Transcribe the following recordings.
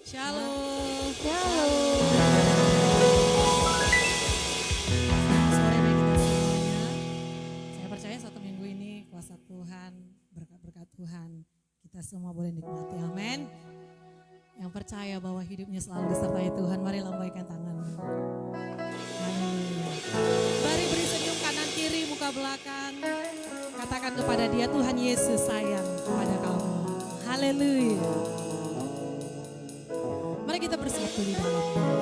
Shalom. Shalom. Selamat sore bagi kita semuanya. Saya percaya satu minggu ini kuasa Tuhan, berkat-berkat Tuhan kita semua boleh nikmati. Amin. Yang percaya bahwa hidupnya selalu disertai Tuhan, mari lambaikan tangan. Haleluya. Mari beri senyum kanan kiri, muka belakang. Katakan kepada dia, Tuhan Yesus sayang kepada kamu. Haleluya. Mari kita bersatu di dalam Dia.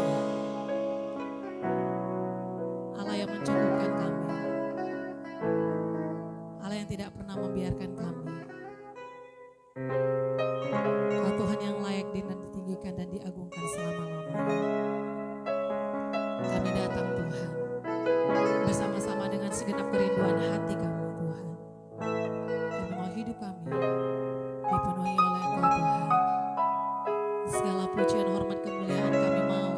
Allah yang mencukupkan kami. Allah yang tidak pernah membiarkan kami. Kau Tuhan yang layak ditinggikan dan diagungkan selama-lamanya. Kami datang Tuhan, bersama-sama dengan segenap kerinduan hati kami Tuhan. Kami mau hidup kami dipenuhi oleh Engkau Tuhan. Segala pujian, hormat, kemuliaan kami mau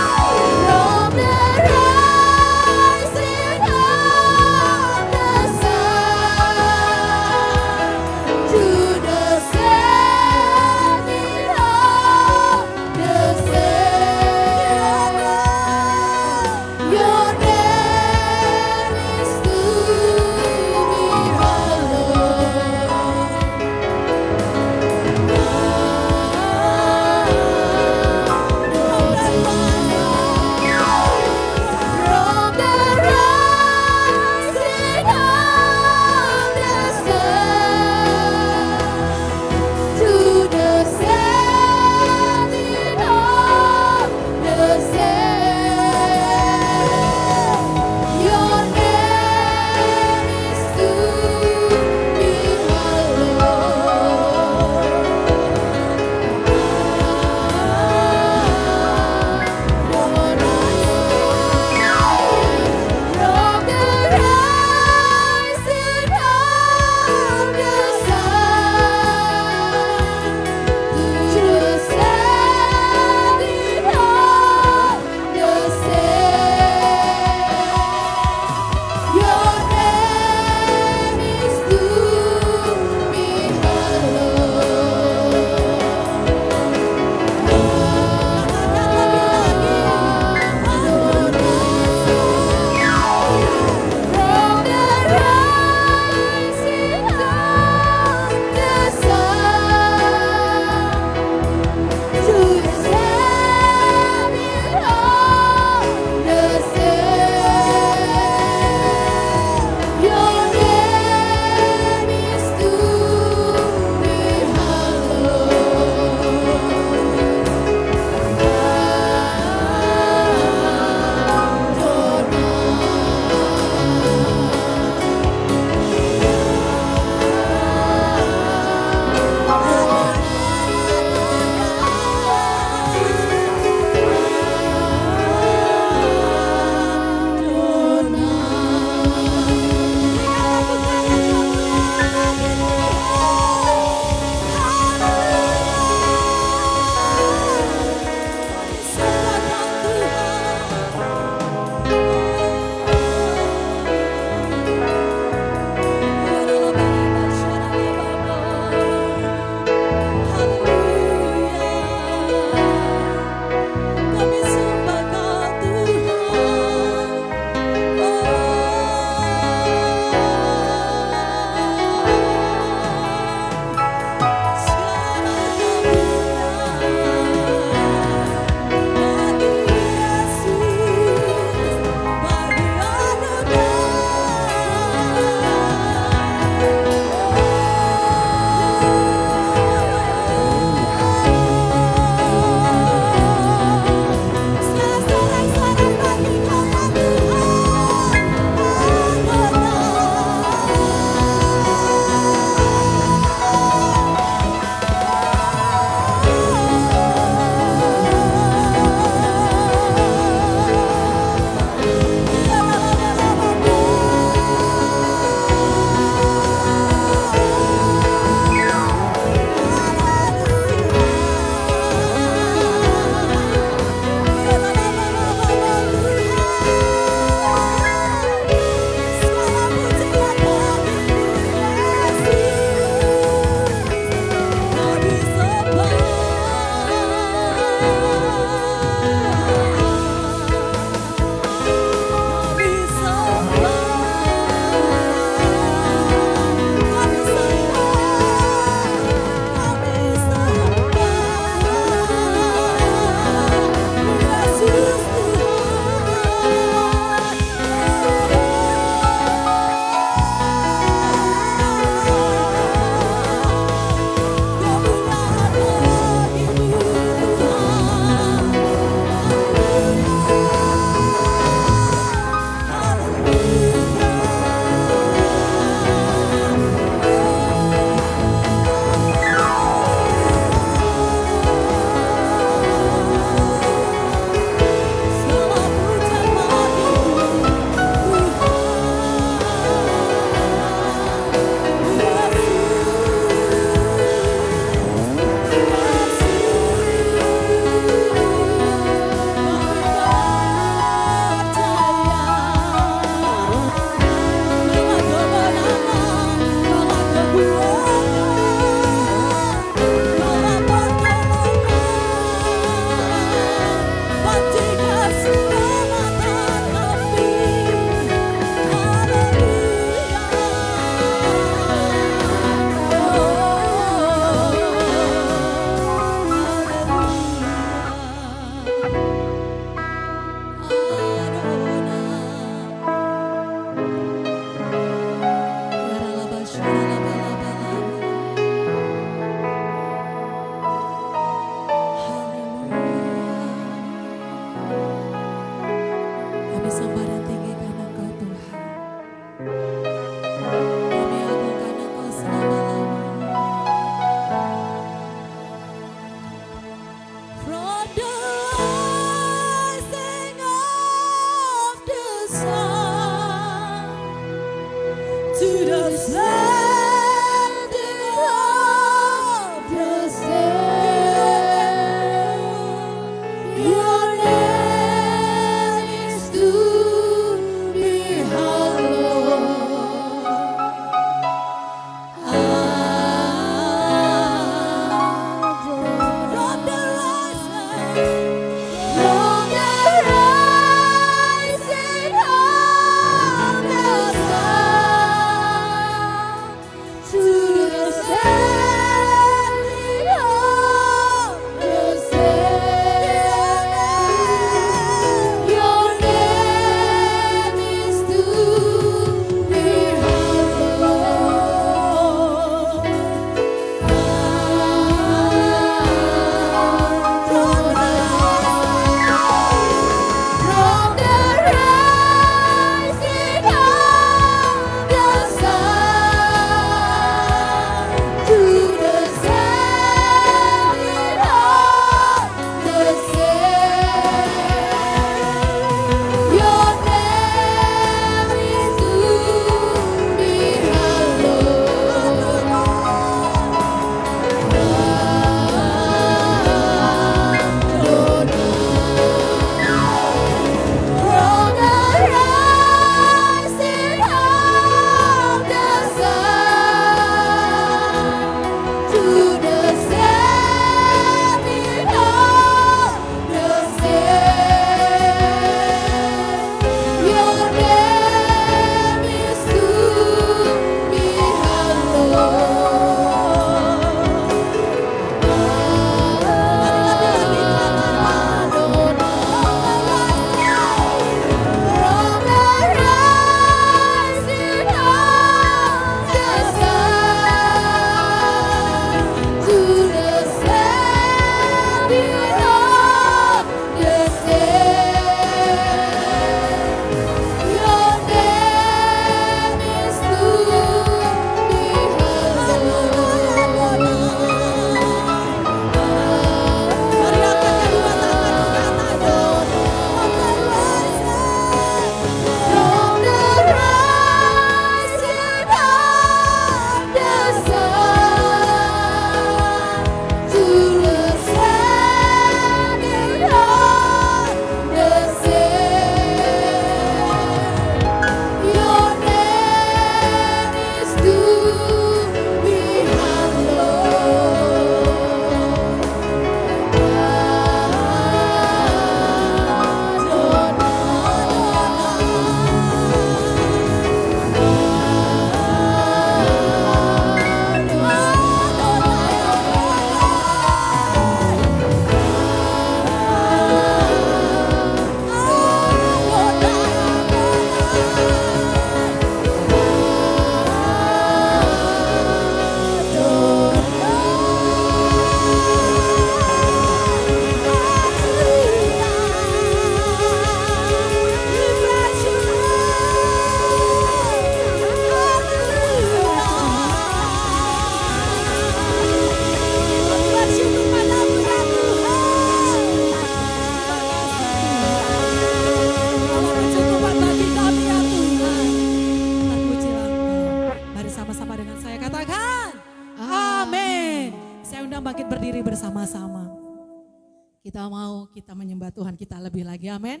kita menyembah Tuhan kita lebih lagi, amin.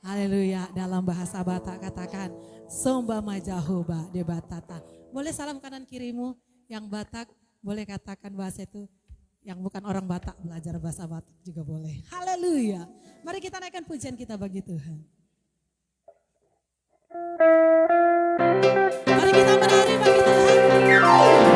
Haleluya. Dalam bahasa Batak katakan, Somba majahoba debatata. Boleh salam kanan kirimu yang Batak, boleh katakan bahasa itu. Yang bukan orang Batak belajar bahasa Batak juga boleh. Haleluya. Mari kita naikkan pujian kita bagi Tuhan. Mari kita menari bagi Tuhan. Haleluya.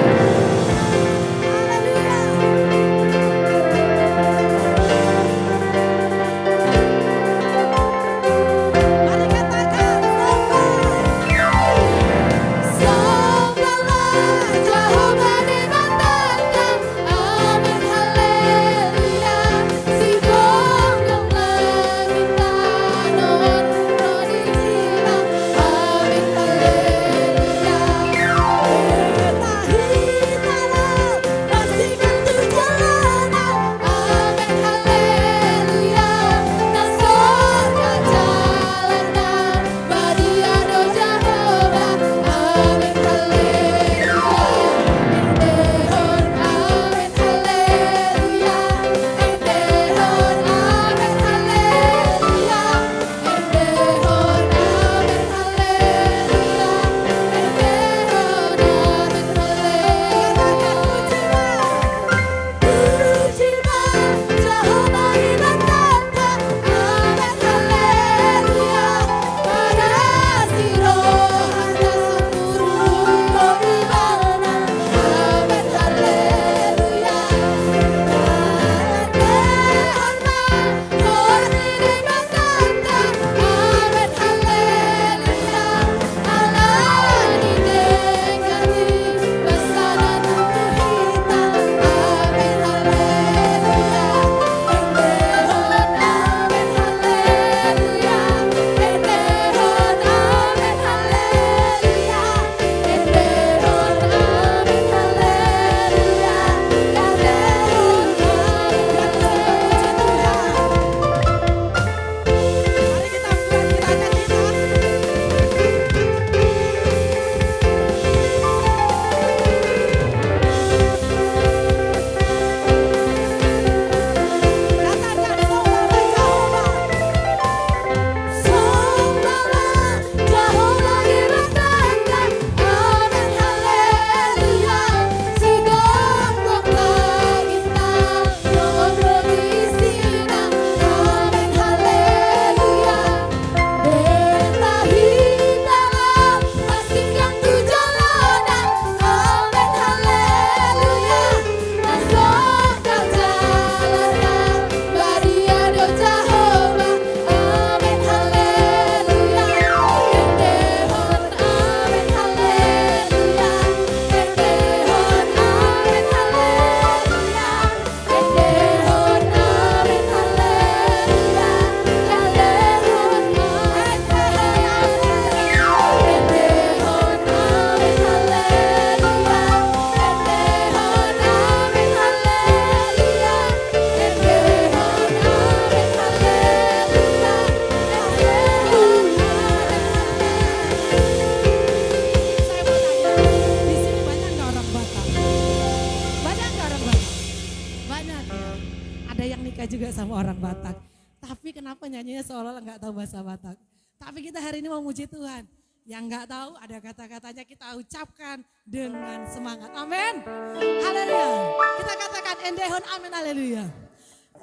sama orang Batak. Tapi kenapa nyanyinya seolah-olah nggak tahu bahasa Batak. Tapi kita hari ini mau muji Tuhan. Yang nggak tahu ada kata-katanya kita ucapkan dengan semangat. Amin. Haleluya. Kita katakan endehon amin haleluya.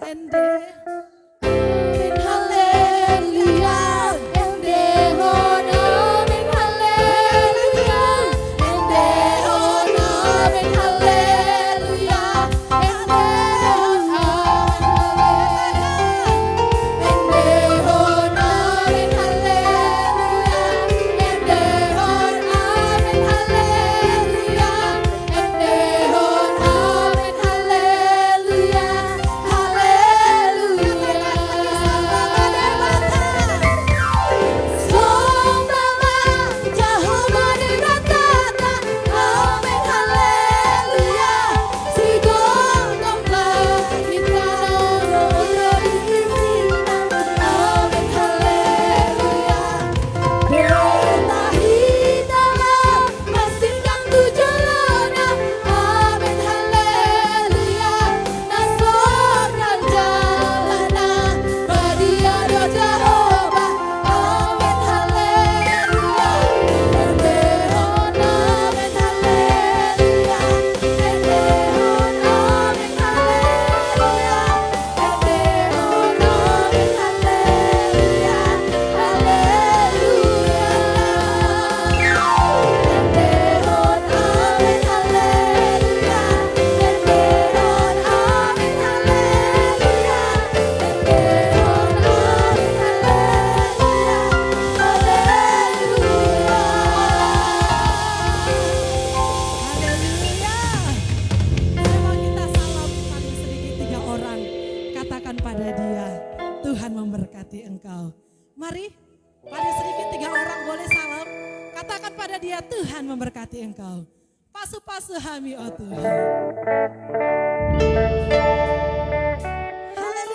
Endehon haleluya. Endehon amin haleluya. Endehon amin haleluya. Endehon amin haleluya. Endehon amin haleluya. Endehon amin haleluya. Mari, pada sedikit 3 orang boleh salam. Katakan pada dia, Tuhan memberkati engkau. Pasu-pasu hami, oh Tuhan. Tangan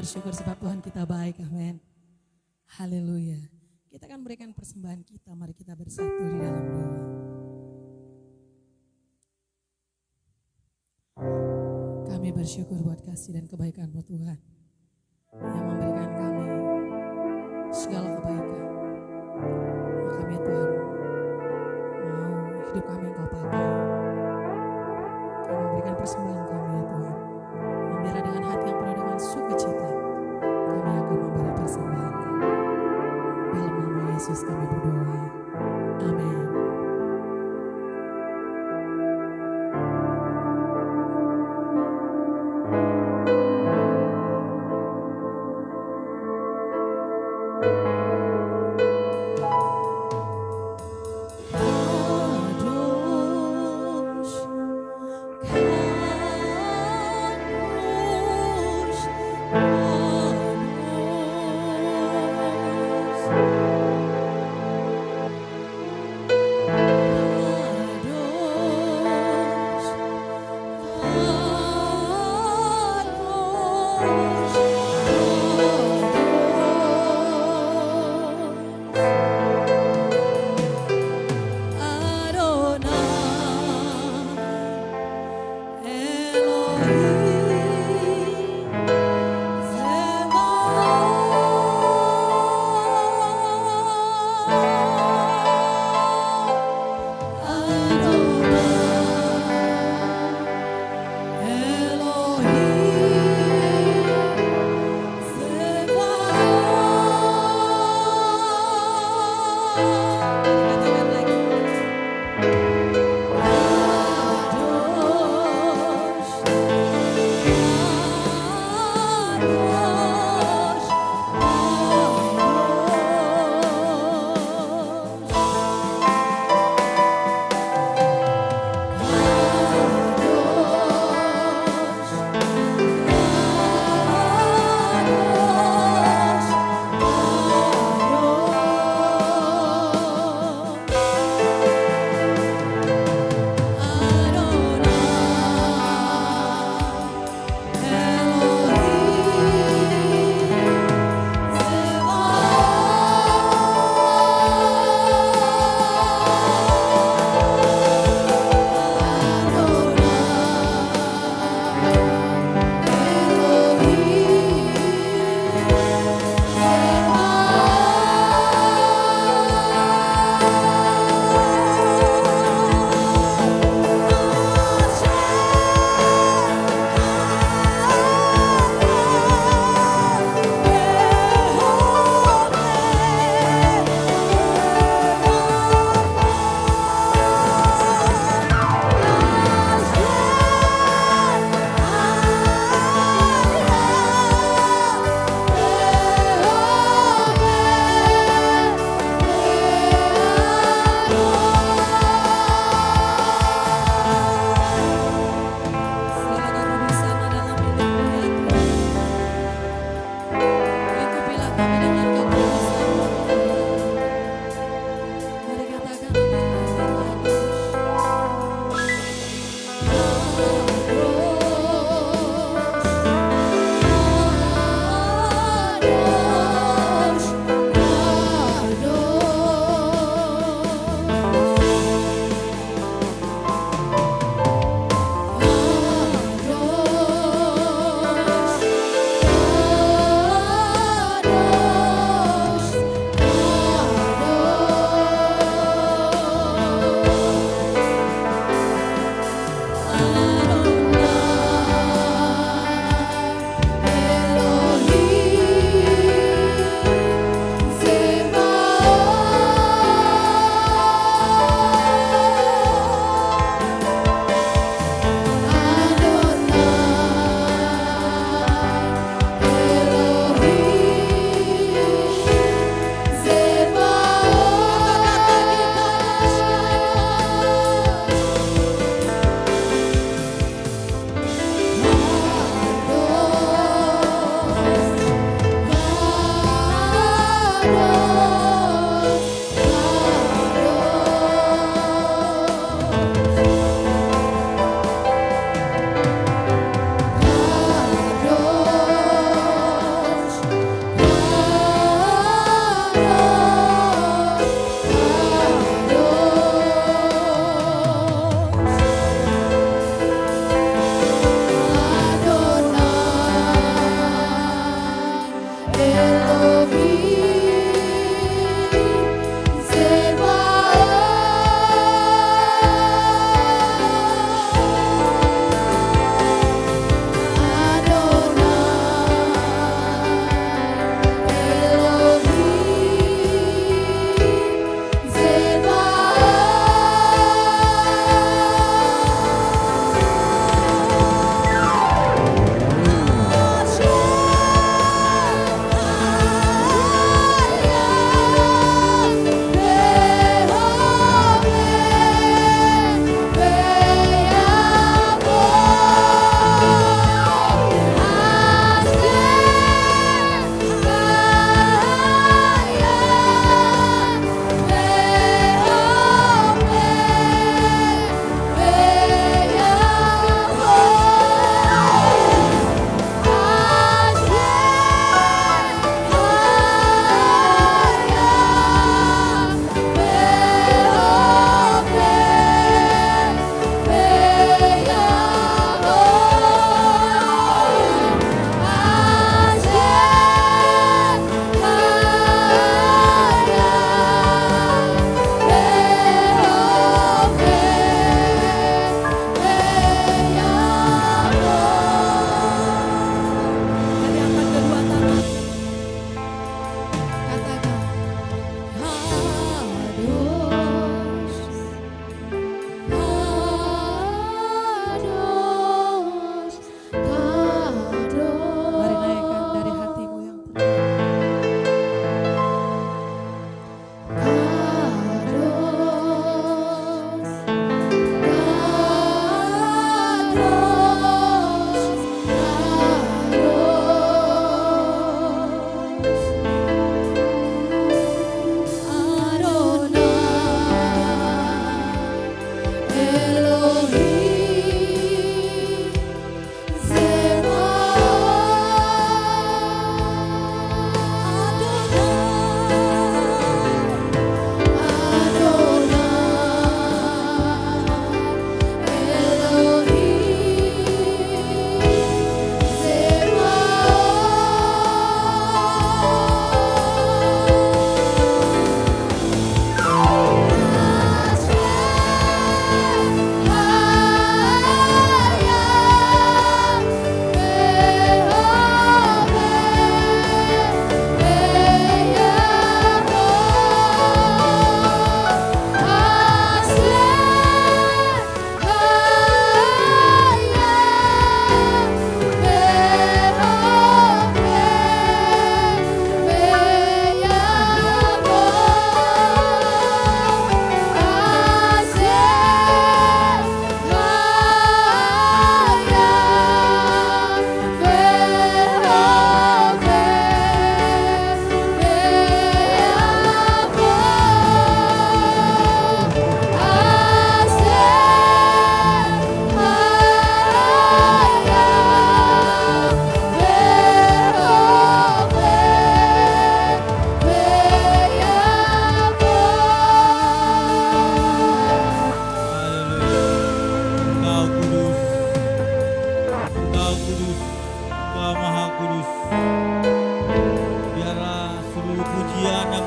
bersyukur sebab Tuhan kita baik, amin. Haleluya. Kita akan berikan persembahan kita, mari kita bersatu di dalam doa. Kami bersyukur buat kasih dan kebaikan buat Tuhan yang memberikan kami segala kebaikan. Kami Tuhan mau hidup kami Engkau pakai. Kami memberikan persembahan kami ya Tuhan. Biarlah dengan hati yang penuh dengan sukacita kami akan memberi persembahan kami. Dalam nama Yesus kami berdoa. Amin.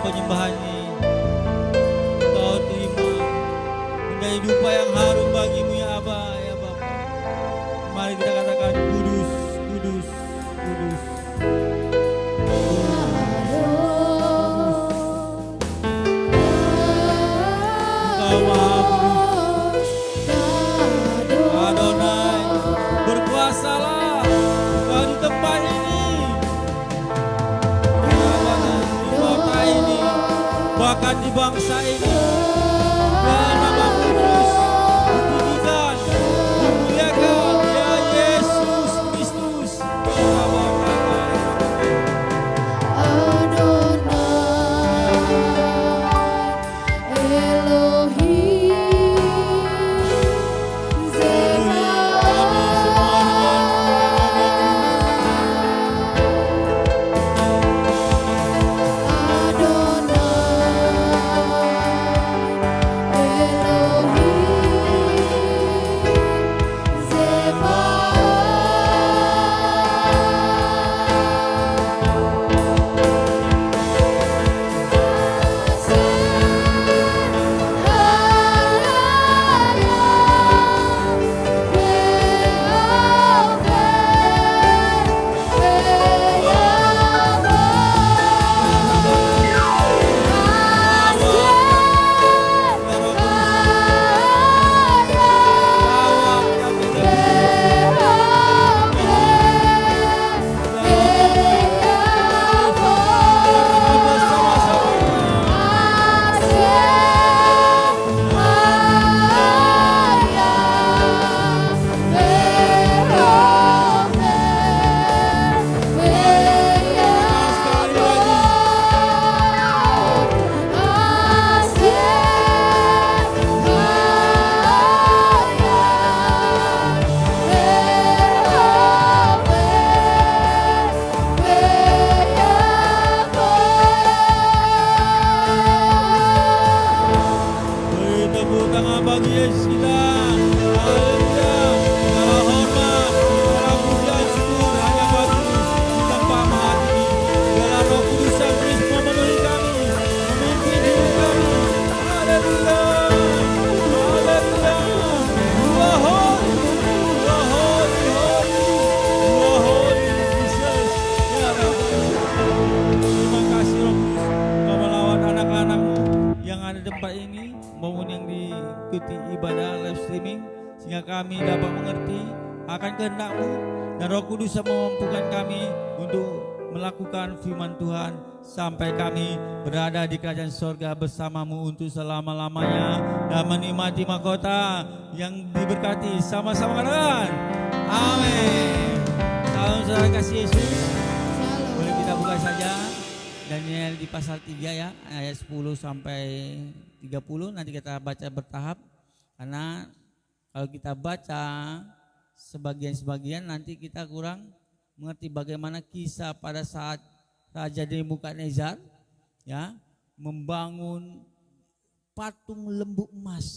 penyembahan ini Kau terima menjadi dupa yang harum bagimu ya Aba, ya Bapa. Mari kita katakan kudus, kudus, kudus. Engkau Maha Kudus. Adonai, berkuasalah Engkau di tempat ini, di kota ini, bahkan di bangsa ini. Dan nama kudus ditinggikan, dimuliakan ya Yesus Kristus. Kami dapat mengerti akan kehendak-Mu dan Roh Kudus yang memampukan kami untuk melakukan firman Tuhan sampai kami berada di kerajaan sorga bersama-Mu untuk selama-lamanya dan menikmati mahkota yang diberkati. Sama-sama katakan amin. Salam saudara kasih Yesus. Boleh kita buka saja Daniel di pasal 3 ya, ayat 10 sampai 30. Nanti kita baca bertahap karena kalau kita baca sebagian-sebagian nanti kita kurang mengerti bagaimana kisah pada saat Raja Nebukadnezar ya membangun patung lembu emas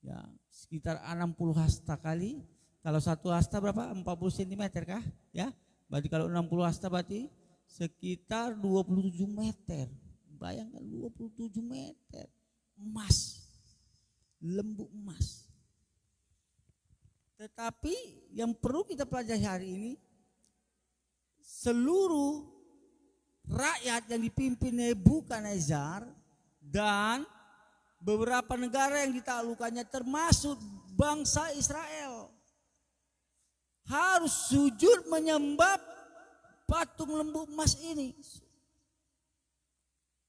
ya sekitar 60 hasta kali. Kalau satu hasta berapa? 40 cm kah? Ya. Berarti kalau 60 hasta berarti sekitar 27 meter. Bayangkan 27 meter emas. Lembu emas. Tetapi yang perlu kita pelajari hari ini, seluruh rakyat yang dipimpin Nebukadnezar dan beberapa negara yang ditaklukkannya termasuk bangsa Israel harus sujud menyembah patung lembu emas ini.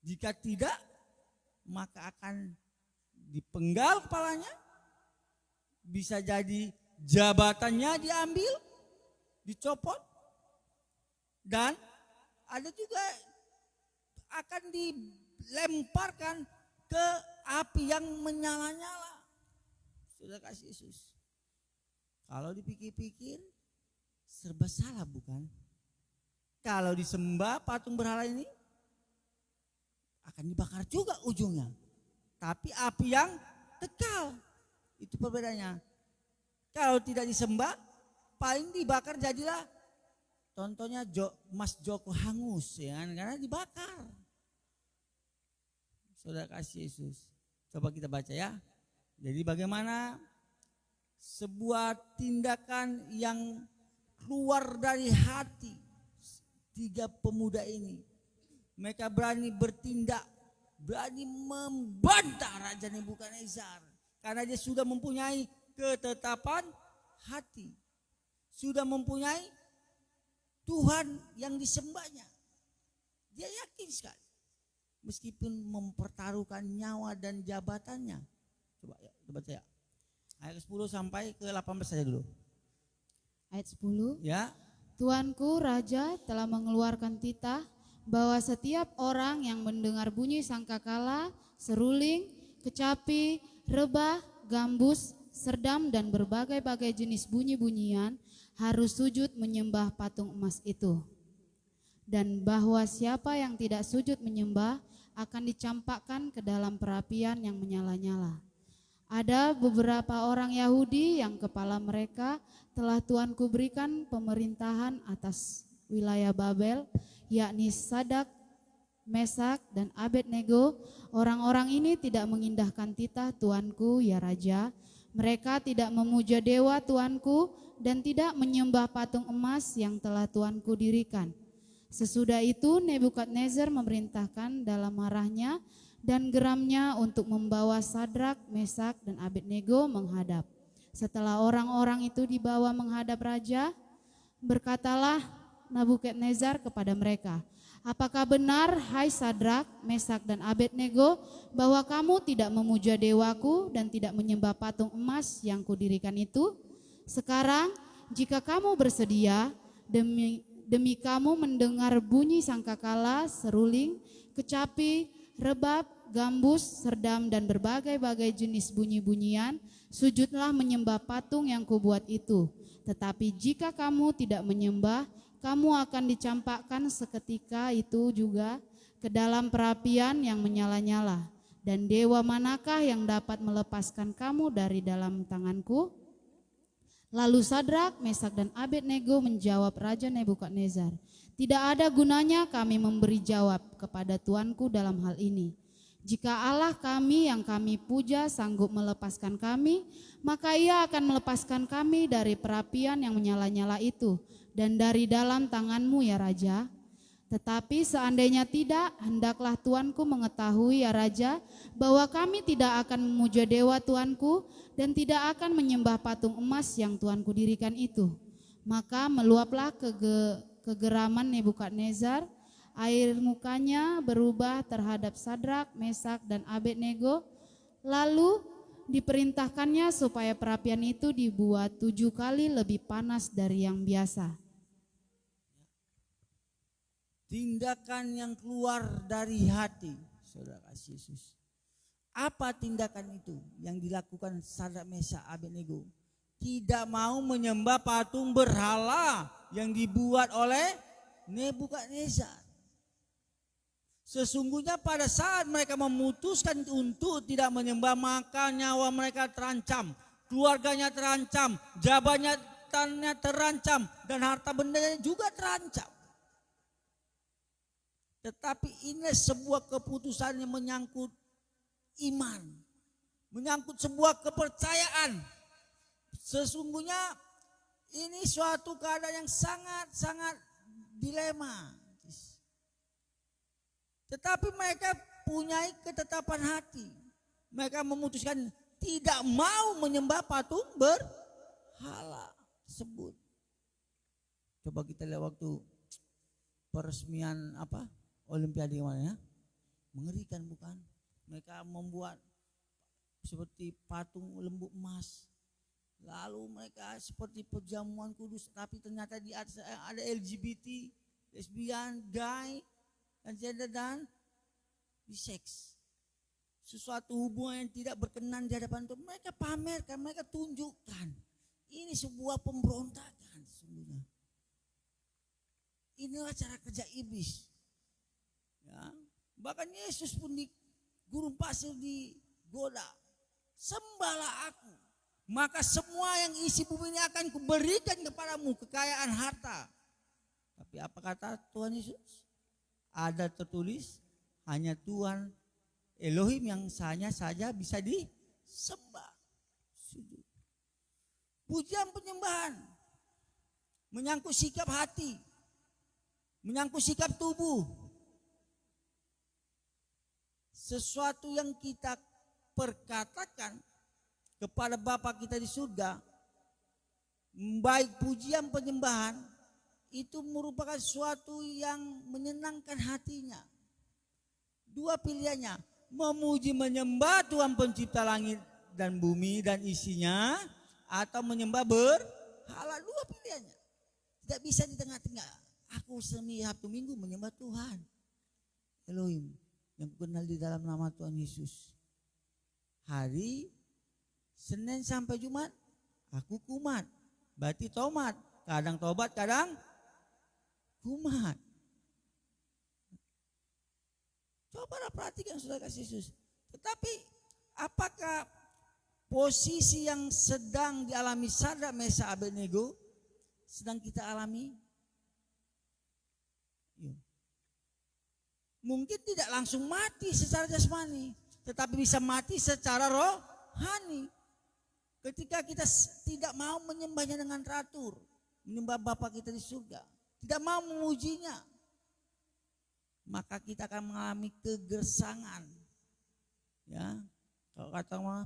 Jika tidak, maka akan dipenggal kepalanya, bisa jadi jabatannya diambil, dicopot, dan ada juga akan dilemparkan ke api yang menyala-nyala. Sudah kasih Yesus. Kalau dipikir-pikir serba salah bukan? Kalau disembah patung berhala ini akan dibakar juga ujungnya. Tapi api yang kekal. Itu perbedaannya. Kalau tidak disembah, paling dibakar jadilah contohnya Mas Joko hangus ya, karena dibakar. Saudara kasih Yesus. Coba kita baca ya. Jadi bagaimana sebuah tindakan yang keluar dari hati tiga pemuda ini. Mereka berani bertindak, berani membantah Raja Nebukadnezar. Karena dia sudah mempunyai ketetapan hati. Sudah mempunyai Tuhan yang disembahnya. Dia yakin sekali. Meskipun mempertaruhkan nyawa dan jabatannya. Coba ya, kita baca ya. Ayat 10 sampai ke 18 saja dulu. Ayat 10. Ya. Tuanku Raja telah mengeluarkan titah bahwa setiap orang yang mendengar bunyi sangkakala, seruling, kecapi, rebah, gambus, serdam dan berbagai-bagai jenis bunyi-bunyian harus sujud menyembah patung emas itu. Dan bahwa siapa yang tidak sujud menyembah akan dicampakkan ke dalam perapian yang menyala-nyala. Ada beberapa orang Yahudi yang kepala mereka telah Tuanku berikan pemerintahan atas wilayah Babel, yakni Sadak, Mesak, dan Abednego. Orang-orang ini tidak mengindahkan titah Tuanku, ya Raja. Mereka tidak memuja dewa Tuanku dan tidak menyembah patung emas yang telah Tuanku dirikan. Sesudah itu Nebukadnezar memerintahkan dalam marahnya dan geramnya untuk membawa Sadrak, Mesak, dan Abednego menghadap. Setelah orang-orang itu dibawa menghadap raja, berkatalah Nebukadnezar kepada mereka, apakah benar, hai Sadrak, Mesak, dan Abednego, bahwa kamu tidak memuja dewaku dan tidak menyembah patung emas yang kudirikan itu? Sekarang, jika kamu bersedia, demi kamu mendengar bunyi sangkakala, seruling, kecapi, rebab, gambus, serdam, dan berbagai-bagai jenis bunyi-bunyian, sujudlah menyembah patung yang kubuat itu. Tetapi jika kamu tidak menyembah, kamu akan dicampakkan seketika itu juga ke dalam perapian yang menyala-nyala. Dan dewa manakah yang dapat melepaskan kamu dari dalam tanganku? Lalu Sadrak, Mesak, dan Abednego menjawab Raja Nebukadnezar, tidak ada gunanya kami memberi jawab kepada Tuanku dalam hal ini. Jika Allah kami yang kami puja sanggup melepaskan kami, maka Ia akan melepaskan kami dari perapian yang menyala-nyala itu dan dari dalam tanganmu, ya Raja. Tetapi seandainya tidak, hendaklah Tuanku mengetahui, ya Raja, bahwa kami tidak akan memuja dewa Tuanku dan tidak akan menyembah patung emas yang Tuanku dirikan itu. Maka meluaplah kegeraman Nebukadnezar, air mukanya berubah terhadap Sadrak, Mesak, dan Abednego. Lalu diperintahkannya supaya perapian itu dibuat 7 kali lebih panas dari yang biasa. Tindakan yang keluar dari hati, saudara kasih Yesus. Apa tindakan itu yang dilakukan Sadrak, Mesak, Abednego? Tidak mau menyembah patung berhala yang dibuat oleh Nebukadnezar. Sesungguhnya pada saat mereka memutuskan untuk tidak menyembah, maka nyawa mereka terancam, keluarganya terancam, jabatannya terancam, dan harta bendanya juga terancam. Tetapi ini sebuah keputusan yang menyangkut iman, menyangkut sebuah kepercayaan. Sesungguhnya ini suatu keadaan yang sangat-sangat dilema. Tetapi mereka punya ketetapan hati. Mereka memutuskan tidak mau menyembah patung berhala tersebut. Coba kita lihat waktu peresmian Olimpiade kemarin ya. Mengerikan bukan? Mereka membuat seperti patung lembu emas. Lalu mereka seperti perjamuan kudus, tapi ternyata di atas ada LGBT, lesbian, gay, dan gender dan bisex. Sesuatu hubungan yang tidak berkenan di hadapan Tuhan. Mereka pamerkan, mereka tunjukkan. Ini sebuah pemberontakan sesungguhnya. Inilah cara kerja iblis. Ya, bahkan Yesus pun di gurun pasir digoda. Sembahlah aku, maka semua yang isi bumi ini akan kuberikan kepadamu, kekayaan harta. Tapi apa kata Tuhan Yesus? Ada tertulis, hanya Tuhan Elohim yang hanya saja bisa disembah. Sujud. Pujian penyembahan menyangkut sikap hati, menyangkut sikap tubuh. Sesuatu yang kita perkatakan kepada Bapa kita di surga, baik pujian penyembahan, itu merupakan sesuatu yang menyenangkan hatinya. Dua pilihannya, memuji menyembah Tuhan pencipta langit dan bumi dan isinya, atau menyembah berhala. Dua pilihannya. Tidak bisa di tengah-tengah. Aku Sabtu Minggu menyembah Tuhan Elohim yang kenal di dalam nama Tuhan Yesus. Hari Senin sampai Jumat aku kumat. Berarti tomat. Kadang tobat, kadang kumat. Cobalah perhatikan saudara kasih Yesus. Tetapi apakah posisi yang sedang dialami Sadrak, Mesak, Abednego sedang kita alami? Mungkin tidak langsung mati secara jasmani, tetapi bisa mati secara rohani. Ketika kita tidak mau menyembahnya dengan teratur, menyembah Bapa kita di surga, tidak mau memujinya, maka kita akan mengalami kegersangan. Ya, kalau kata mah,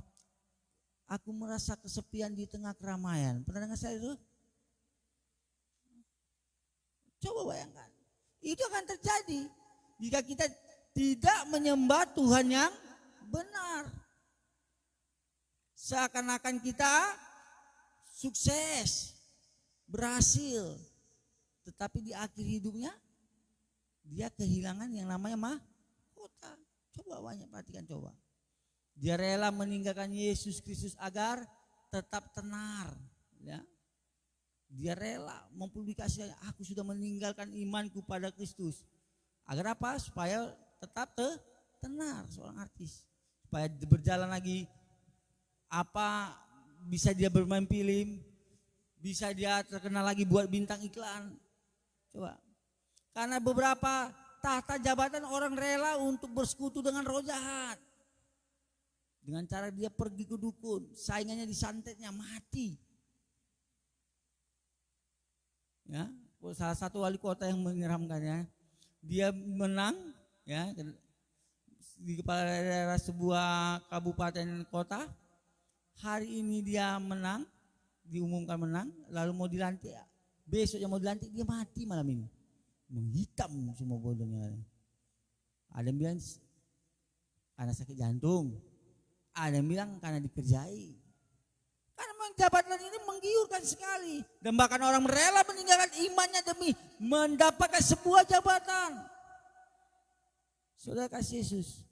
aku merasa kesepian di tengah keramaian. Pernah dengar saya itu? Coba bayangkan, itu akan terjadi jika kita tidak menyembah Tuhan yang benar. Seakan-akan kita sukses, berhasil, tetapi di akhir hidupnya dia kehilangan yang namanya mahkota. Coba banyak perhatikan, coba. Dia rela meninggalkan Yesus Kristus agar tetap tenar. Ya. Dia rela mempublikasikan, aku sudah meninggalkan imanku pada Kristus. Agar apa? Supaya tetap tenar, seorang artis. Supaya berjalan lagi, apa bisa dia bermain film, bisa dia terkenal lagi buat bintang iklan. Coba. Karena beberapa tahta jabatan orang rela untuk bersekutu dengan roh jahat. Dengan cara dia pergi ke dukun, saingannya disantetnya mati. Ya, salah satu wali kota yang menyeramkannya, dia menang, ya, di kepala daerah sebuah kabupaten kota. Hari ini dia menang, diumumkan menang, lalu mau dilantik, besoknya mau dilantik, dia mati malam ini. Menghitam semua bodohnya. Ada yang bilang karena sakit jantung, ada yang bilang karena dikerjai. Karena memang jabatan ini menggiurkan sekali. Dan bahkan orang rela meninggalkan imannya demi mendapatkan sebuah jabatan. Saudara kasih Yesus.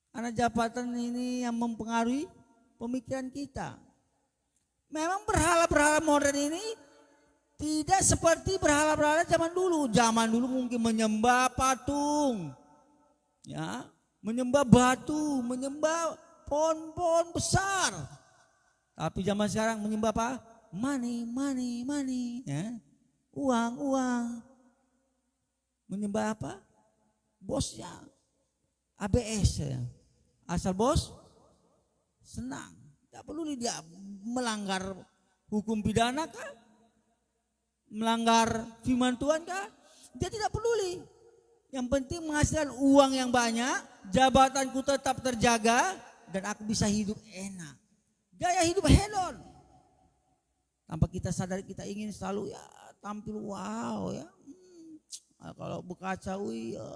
Karena jabatan ini yang mempengaruhi pemikiran kita. Memang berhala-berhala modern ini tidak seperti berhala-berhala zaman dulu. Zaman dulu mungkin menyembah patung, ya, menyembah batu, menyembah pohon-pohon besar. Tapi zaman sekarang menyembah apa? Money, money, money, ya, uang, uang. Menyembah apa? Bosnya, ABS, ya. Asal bos senang. Tidak perlu dia melanggar hukum pidana kah? Melanggar firman Tuhan kah? Dia tidak peduli. Yang penting menghasilkan uang yang banyak, jabatanku tetap terjaga, dan aku bisa hidup enak. Gaya hidup hedon. Tanpa kita sadar kita ingin selalu ya tampil wow ya. Kalau berkaca, ya.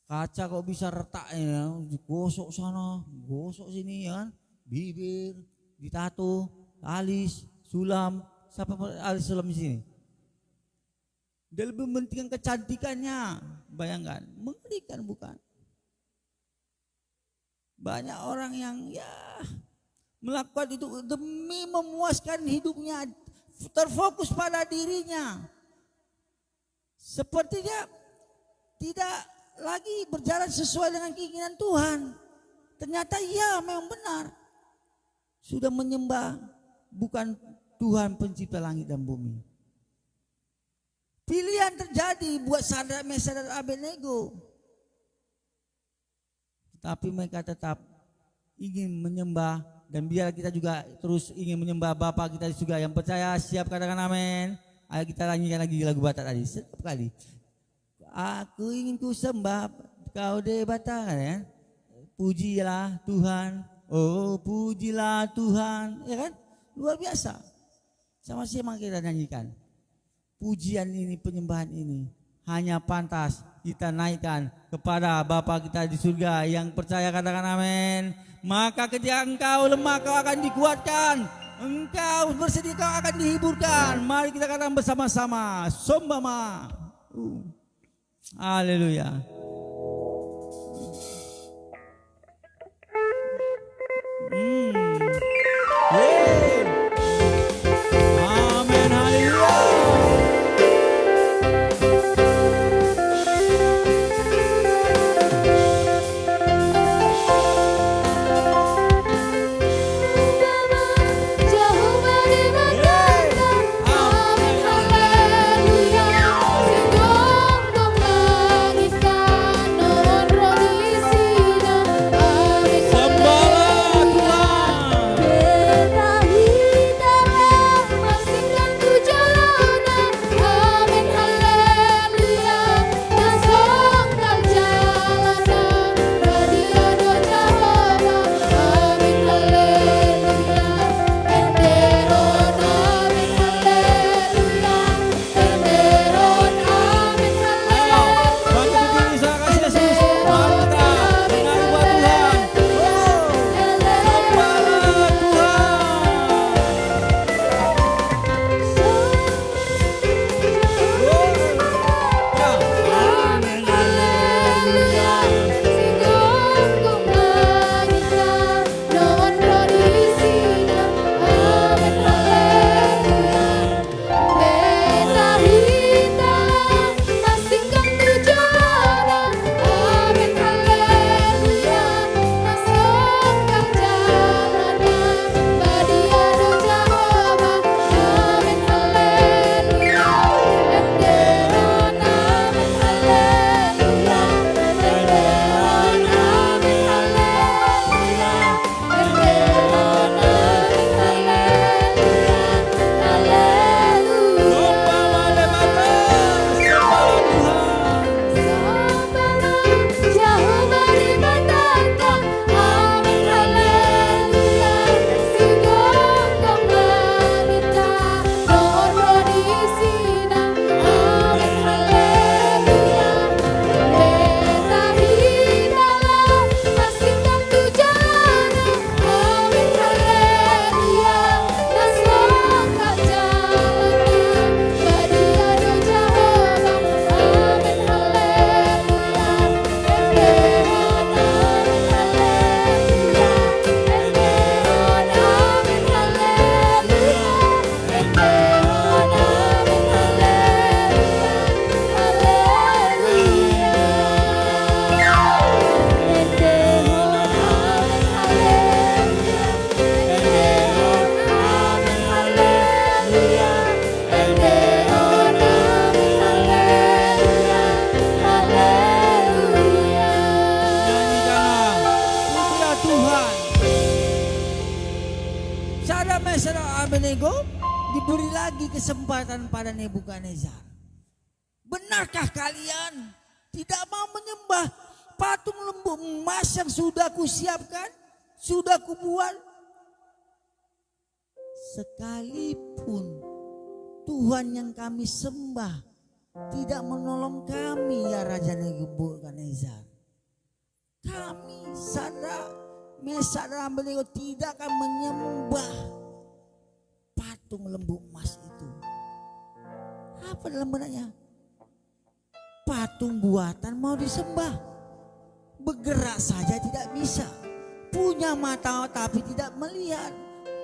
Kaca kok bisa retak ya, gosok sana, gosok sini ya kan. Bibir, ditato, alis, sulam, siapa alis sulam di sini? Dia lebih mementingkan kecantikannya, bayangkan, mengerikan bukan? Banyak orang yang ya melakukan itu demi memuaskan hidupnya, terfokus pada dirinya. Sepertinya tidak lagi berjalan sesuai dengan keinginan Tuhan. Ternyata ya memang benar. Sudah menyembah bukan Tuhan pencipta langit dan bumi. Pilihan terjadi buat Sadrak, Mesak dan Abednego. tapi mereka tetap ingin menyembah, dan biar kita juga terus ingin menyembah Bapa kita juga. Yang percaya siap katakan amin. Ayo kita nyanyikan lagi lagu Batak tadi setiap kali. Aku ingin ku sembah kau deh Batak ya. Pujilah Tuhan, oh pujilah Tuhan, ya kan? Luar biasa. Sama-sama kita nyanyikan. Pujian ini, penyembahan ini hanya pantas kita naikkan kepada Bapa kita di surga. Yang percaya katakan amin. Maka ketika engkau lemah kau akan dikuatkan, engkau bersedih kau akan dihiburkan. Mari kita katakan bersama-sama, Sombama. Haleluya. Amin, haleluya. Abednego diberi lagi kesempatan pada Nebukadnezar. Benarkah kalian tidak mau menyembah patung lembu emas yang sudah kusiapkan, sudah kubuat? Sekalipun Tuhan yang kami sembah tidak menolong kami, ya Raja Nebukadnezar, kami Sadrak, Mesak dan Abednego tidak akan menyembah patung lembu emas itu. Apa dalam benaknya? Patung buatan mau disembah, bergerak saja tidak bisa, punya mata tapi tidak melihat,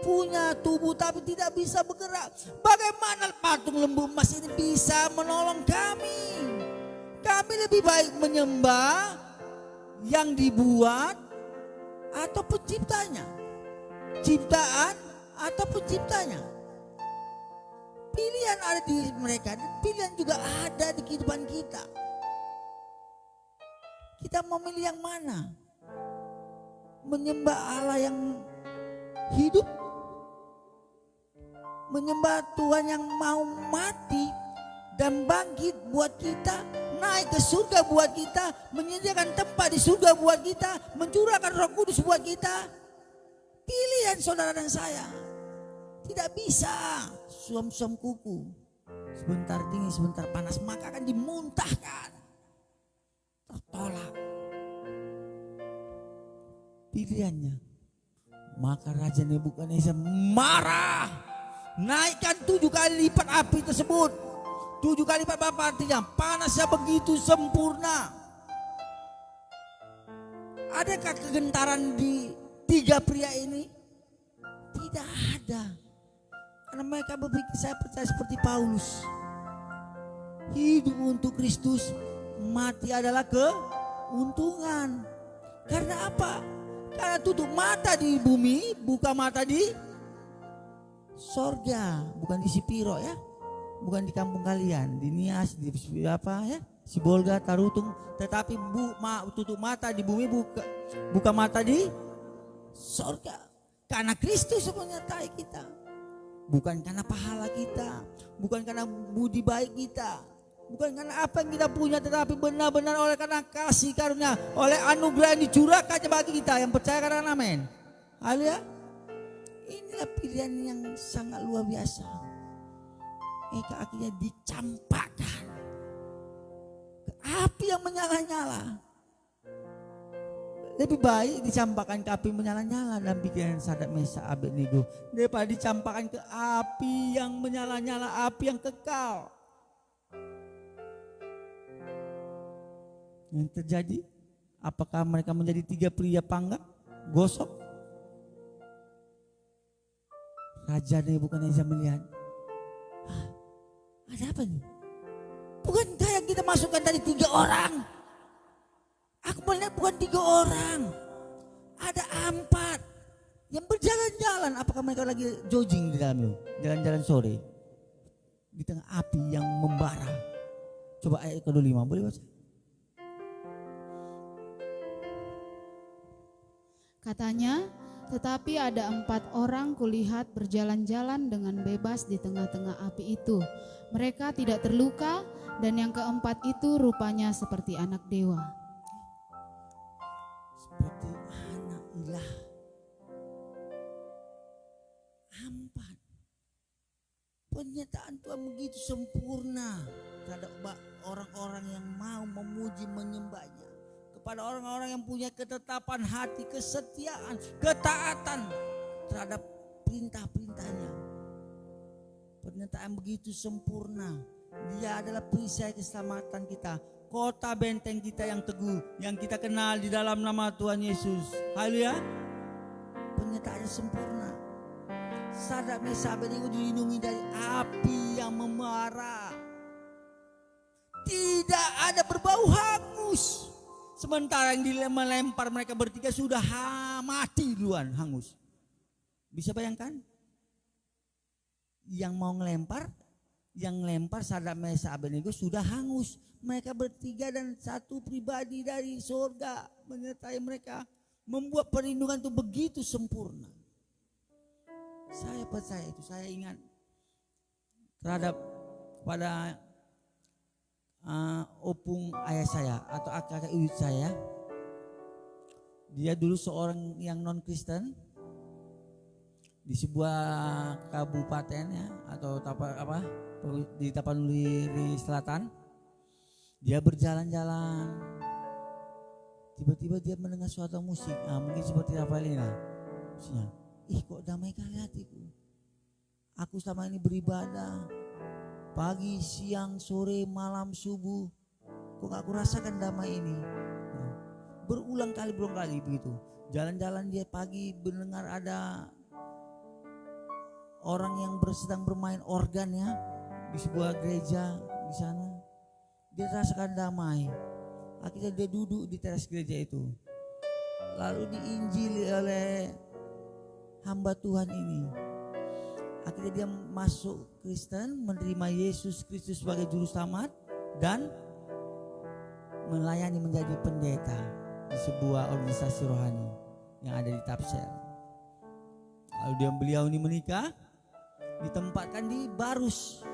punya tubuh tapi tidak bisa bergerak. Bagaimana patung lembu emas ini bisa menolong kami? Kami lebih baik menyembah yang dibuat atau penciptanya, ciptaan atau penciptanya. Pilihan ada di mereka, dan pilihan juga ada di kehidupan kita. Kita mau milih yang mana? menyembah Allah yang hidup, menyembah Tuhan yang mau mati dan bangkit buat kita, naik ke surga buat kita, menyediakan tempat di surga buat kita, mencurahkan Roh Kudus buat kita. Pilihan saudara dan saya. Tidak bisa suam-suam kuku, sebentar dingin sebentar panas, maka akan dimuntahkan, tertolak. Pilihannya, maka Raja Nebukadnezar marah, naikkan 7 kali lipat api tersebut. 7 kali lipat apa artinya? Panasnya begitu sempurna. Adakah kegentaran di 3 pria ini? Tidak ada. Karena mereka berpikir, saya percaya seperti Paulus, hidup untuk Kristus, mati adalah keuntungan. Karena apa? Karena tutup mata di bumi, buka mata di sorga. Bukan di Sipiro ya, bukan di kampung kalian, di Nias, di apa ya, Sibolga, Tarutung. Tetapi tutup mata di bumi, buka mata di sorga. Karena Kristus menyertai kita. Bukan karena pahala kita, bukan karena budi baik kita, bukan karena apa yang kita punya, tetapi benar-benar oleh karena kasih karunia, oleh anugerah yang dicurahkan bagi kita yang percaya, katakan amin. Haleluya. Inilah pilihan yang sangat luar biasa. Mereka akhirnya dicampakkan ke api yang menyala-nyala. Lebih baik dicampakkan ke api menyala-nyala dalam pikiran Sadrak, Mesak, Abednego daripada dicampakkan ke api yang menyala-nyala, api yang kekal. Yang terjadi, apakah mereka menjadi 3 pria panggang gosok? Raja Nebukadnezar melihat, ada apa nih? Bukankah yang kita masukkan tadi 3 orang? Aku melihat bukan 3 orang, ada 4 yang berjalan-jalan. Apakah mereka lagi jogging di dalam itu? Jalan-jalan sore di tengah api yang membara. Coba ayat ke-25 boleh baca? Katanya, tetapi ada 4 orang kulihat berjalan-jalan dengan bebas di tengah-tengah api itu. Mereka tidak terluka, dan yang keempat itu rupanya seperti anak dewa. Seperti anak ilah. 4. Pernyataan Tuhan begitu sempurna terhadap orang-orang yang mau memuji menyembahnya. Kepada orang-orang yang punya ketetapan hati, kesetiaan, ketaatan terhadap perintah-perintahnya. Pernyataan begitu sempurna. Dia adalah perisai keselamatan kita, kota benteng kita yang teguh, yang kita kenal di dalam nama Tuhan Yesus. Haleluya. Pernyataannya sempurna. Sadrak, Mesak, Abednego dilindungi dari api yang membara. Tidak ada berbau hangus. Sementara yang melempar mereka bertiga sudah mati duluan, hangus. Bisa bayangkan? Yang mau ngelempar, yang lempar Sadrak, Mesak, Abednego sudah hangus. Mereka bertiga dan 1 pribadi dari surga menyertai mereka, membuat perlindungan itu begitu sempurna. Saya percaya itu, saya ingat terhadap pada opung ayah saya atau kakak ibu saya. Dia dulu seorang yang non Kristen di sebuah kabupaten ya, atau di Tapanuli Selatan. Dia berjalan-jalan, tiba-tiba dia mendengar suatu musik, mungkin seperti Rafaelina. Musiknya, kok damai kali hatiku. Aku selama ini beribadah pagi, siang, sore, malam, subuh, kok gak aku rasakan damai ini. Berulang kali begitu. Jalan-jalan dia pagi mendengar ada orang yang sedang bermain organ ya di sebuah gereja di sana. Dia rasakan damai. Akhirnya dia duduk di teras gereja itu. Lalu diinjili oleh hamba Tuhan ini. Akhirnya dia masuk Kristen, menerima Yesus Kristus sebagai juru selamat dan melayani menjadi pendeta di sebuah organisasi rohani. yang ada di Tapsel. Lalu beliau ini menikah, ditempatkan di Barus.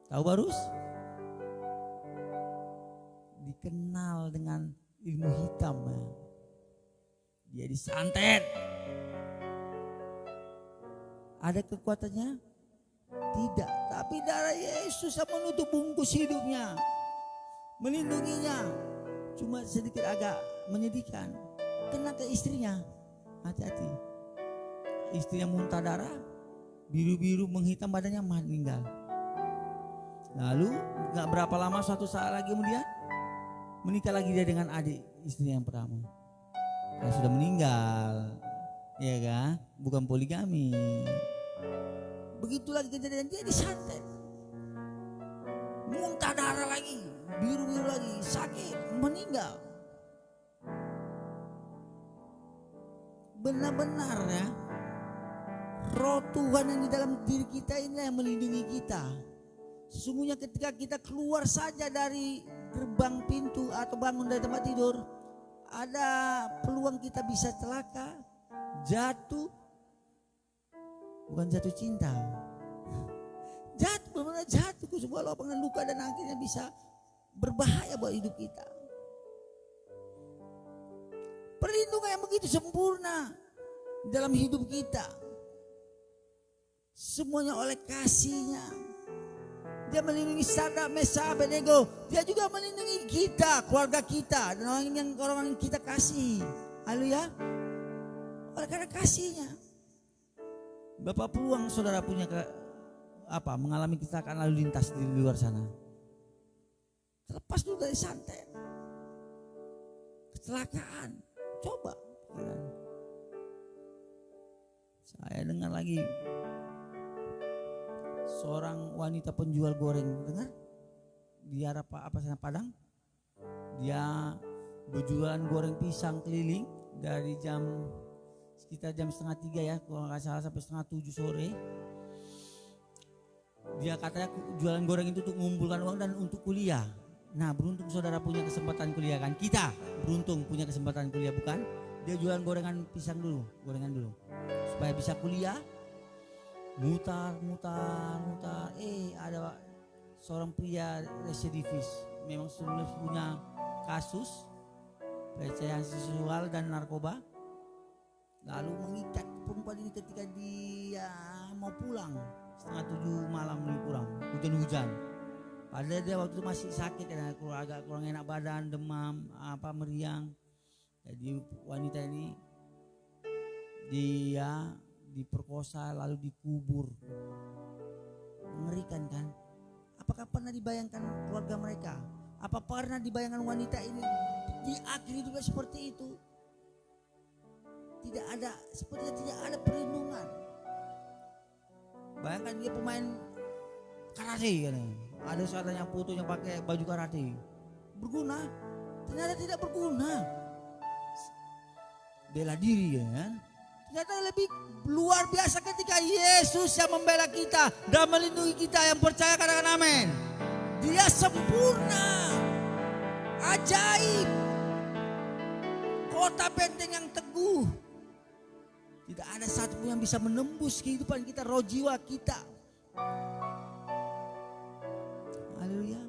Tahu Barus? Dikenal dengan ilmu hitam. Dia disantet. Ada kekuatannya? Tidak. Tapi darah Yesus yang menutup bungkus hidupnya, melindunginya. Cuma sedikit agak menyedihkan. Kena ke istrinya. Hati-hati. Istrinya muntah darah, biru-biru menghitam badannya, meninggal. Lalu gak berapa lama, suatu saat lagi kemudian menikah lagi dia dengan adik istrinya yang pertama. Yang sudah meninggal, ya kan? Bukan poligami. Begitu lagi kejadian, dia disantet, muntah darah lagi, biru-biru lagi, sakit, meninggal. Benar-benar ya, roh Tuhan yang di dalam diri kita ini yang melindungi kita. Sesungguhnya ketika kita keluar saja dari gerbang pintu atau bangun dari tempat tidur, ada peluang kita bisa celaka, jatuh. Bukan jatuh cinta, jatuh, benar-benar jatuh ke sebuah lapangan luka dan akhirnya bisa berbahaya buat hidup kita. Perlindungan yang begitu sempurna dalam hidup kita, semuanya oleh kasih-Nya. Dia melindungi Sadrak, Mesak, Abednego. Dia juga melindungi kita, keluarga kita, dan orang yang kita kasih. Haleluya. Oleh karena kasih-Nya. Berapa peluang saudara punya mengalami kecelakaan lalu lintas di luar sana? Terlepas dulu dari santet, kecelakaan, coba. Saya dengar lagi seorang wanita penjual goreng, dengar di arah sana Padang. Dia berjualan goreng pisang keliling dari sekitar jam 2:30 ya, kalau nggak salah, sampai 6:30 sore. Dia katanya jualan goreng itu untuk mengumpulkan uang dan untuk kuliah. Nah, beruntung saudara punya kesempatan kuliah kan? Kita beruntung punya kesempatan kuliah, bukan? Dia jualan gorengan dulu supaya bisa kuliah. Mutar. Ada seorang pria residivis, memang sebelumnya punya kasus pelecehan seksual dan narkoba. Lalu mengikat perempuan ini ketika dia mau pulang 6:30 malam, pulang hujan-hujan. Padahal dia waktu itu masih sakit, agak kurang enak badan, demam, meriang. Jadi wanita ini dia diperkosa lalu dikubur. Mengerikan kan? Apakah pernah dibayangkan keluarga mereka? Apa pernah dibayangkan wanita ini di akhir hidupnya seperti itu? Sepertinya tidak ada perlindungan. Bayangkan dia pemain karate kan. Ada saudaranya fotonya pakai baju karate. Berguna? Ternyata tidak berguna. Bela diri kan. Ternyata lebih luar biasa ketika Yesus yang membela kita dan melindungi kita. Yang percaya katakan amin. Dia sempurna, ajaib, kota benteng yang teguh. Tidak ada satu pun yang bisa menembus kehidupan kita, roh jiwa kita. Haleluya.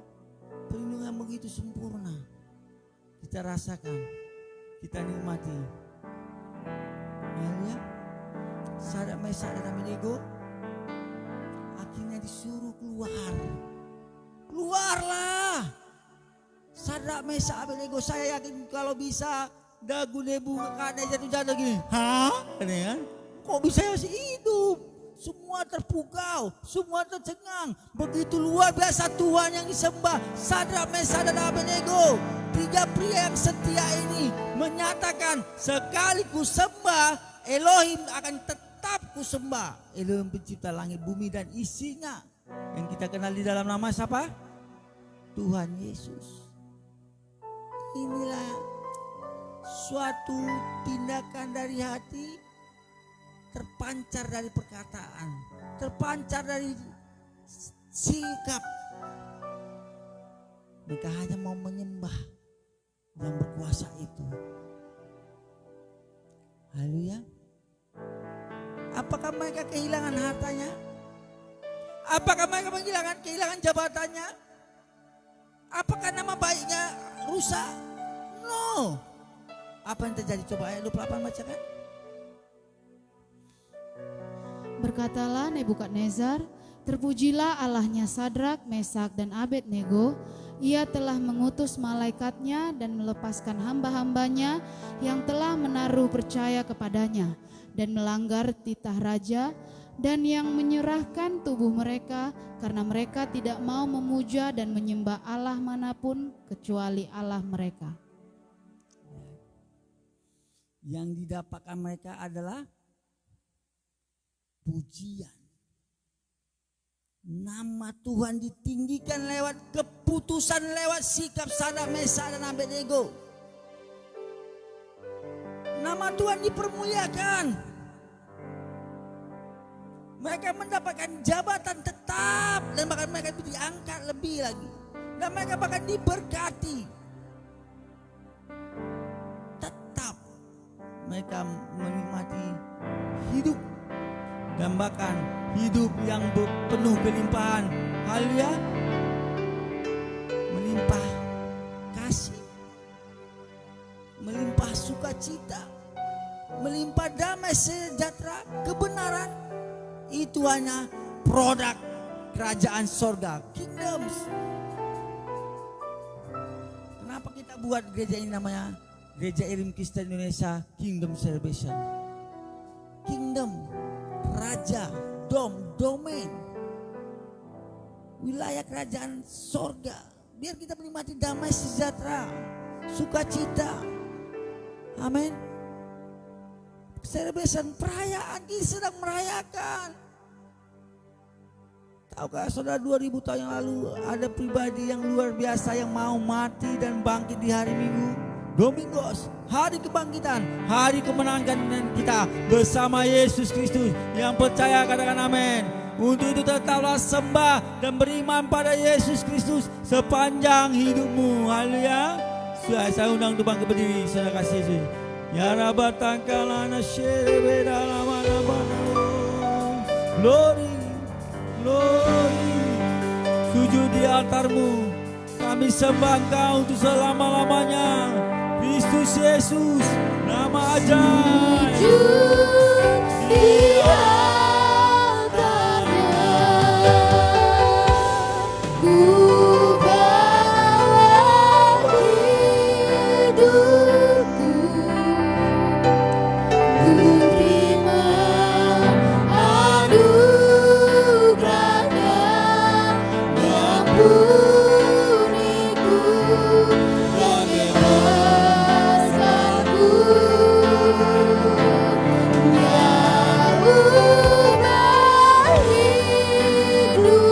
Perlindungan begitu sempurna. Kita rasakan, kita nikmati. Haleluya. Sadrak, Mesak dan Abednego akhirnya disuruh keluar. Keluarlah. Sadrak, Mesak, Abednego, saya yakin kalau bisa dagu Nebukadnezar jatuh gini. Hah? Kan? Kok bisa masih hidup? Semua terpukau, semua tercengang. Begitu luar biasa Tuhan yang disembah. Sadrak, Mesak dan Abednego, 3 pria yang setia ini menyatakan, sekali ku sembah Elohim akan tetap ku sembah. Elohim pencipta langit, bumi dan isinya. Yang kita kenal di dalam nama siapa? Tuhan Yesus. Inilah suatu tindakan dari hati, terpancar dari perkataan, terpancar dari sikap. Mereka hanya mau menyembah yang berkuasa itu. Haleluya. Apakah mereka kehilangan hartanya? Apakah mereka kehilangan jabatannya? Apakah nama baiknya rusak? No. Apa yang terjadi? Coba ayat 28 bacakan. Berkatalah Nebukadnezar, terpujilah Allahnya Sadrak, Mesak, dan Abednego. Ia telah mengutus malaikatnya dan melepaskan hamba-hambanya yang telah menaruh percaya kepadanya dan melanggar titah raja, dan yang menyerahkan tubuh mereka karena mereka tidak mau memuja dan menyembah Allah manapun kecuali Allah mereka. Yang didapatkan mereka adalah pujian. Nama Tuhan ditinggikan lewat keputusan, lewat sikap Sadrak, Mesak, dan Abednego. Nama Tuhan dipermuliakan. Mereka mendapatkan jabatan tetap dan bahkan mereka diangkat lebih lagi. Dan mereka bahkan diberkati. Tetap mereka menikmati hidup dan bahkan hidup yang penuh kelimpahan. Haleluya. Melimpah kasih, melimpah sukacita, melimpah damai sejahtera, kebenaran. Itu hanya produk kerajaan sorga, kingdoms. Kenapa kita buat gereja ini namanya Gereja Elim Kristen Indonesia Kingdom Celebration? Kingdom, raja, domain, wilayah kerajaan sorga. Biar kita menikmati damai sejahtera, sukacita. Amin. Celebration, perayaan, kita sedang merayakan. Tahukah saudara, 2000 tahun yang lalu ada pribadi yang luar biasa yang mau mati dan bangkit di hari Minggu, Domingos, hari kebangkitan, hari kemenangan kita bersama Yesus Kristus. Yang percaya katakan amin. Untuk itu tetaplah sembah dan beriman pada Yesus Kristus sepanjang hidupmu. Haleluya. Saya undang untuk bangkit berdiri, saudara kasih Yesus. Ya rabatan kalana sherebe dalam mana-mana. Glory, glory. Sujud di altarmu. Kami sembah Engkau untuk selama-lamanya. Kristus Yesus, nama ajaib. Sujud di altarnya, ku bawa hidupku, ku terima anugerahnya, mengampuniku dan bebaskanku. Ya ubah hidupku.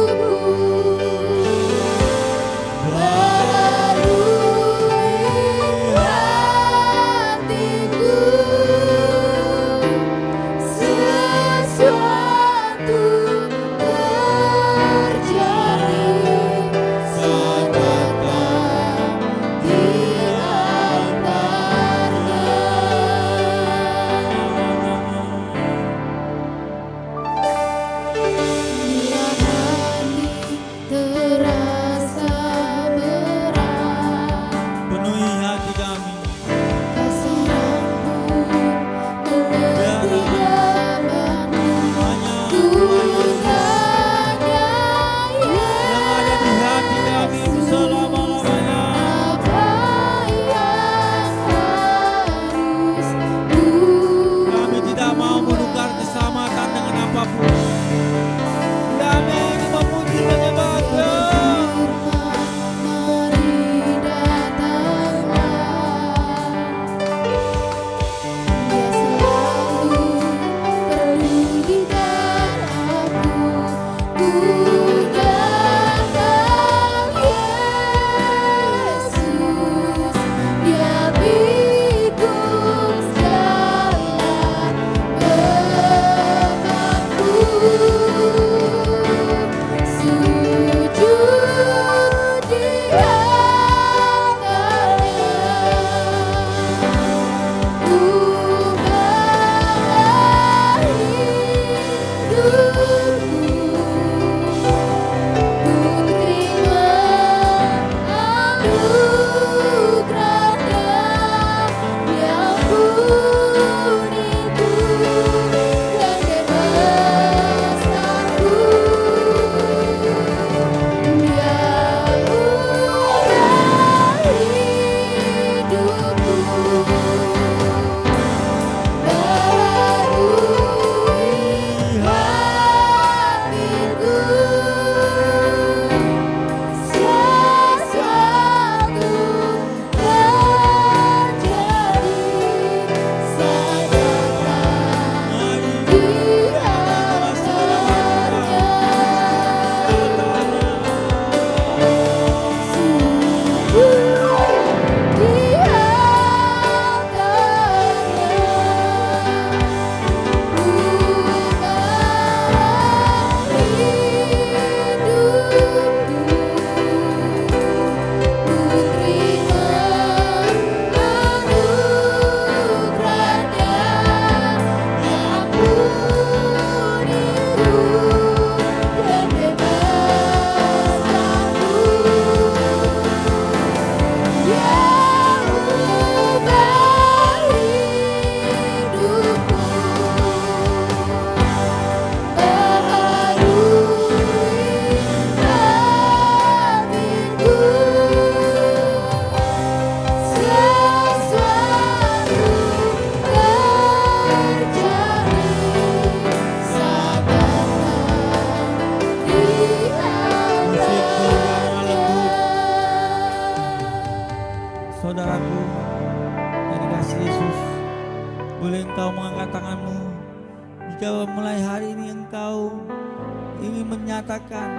katakan,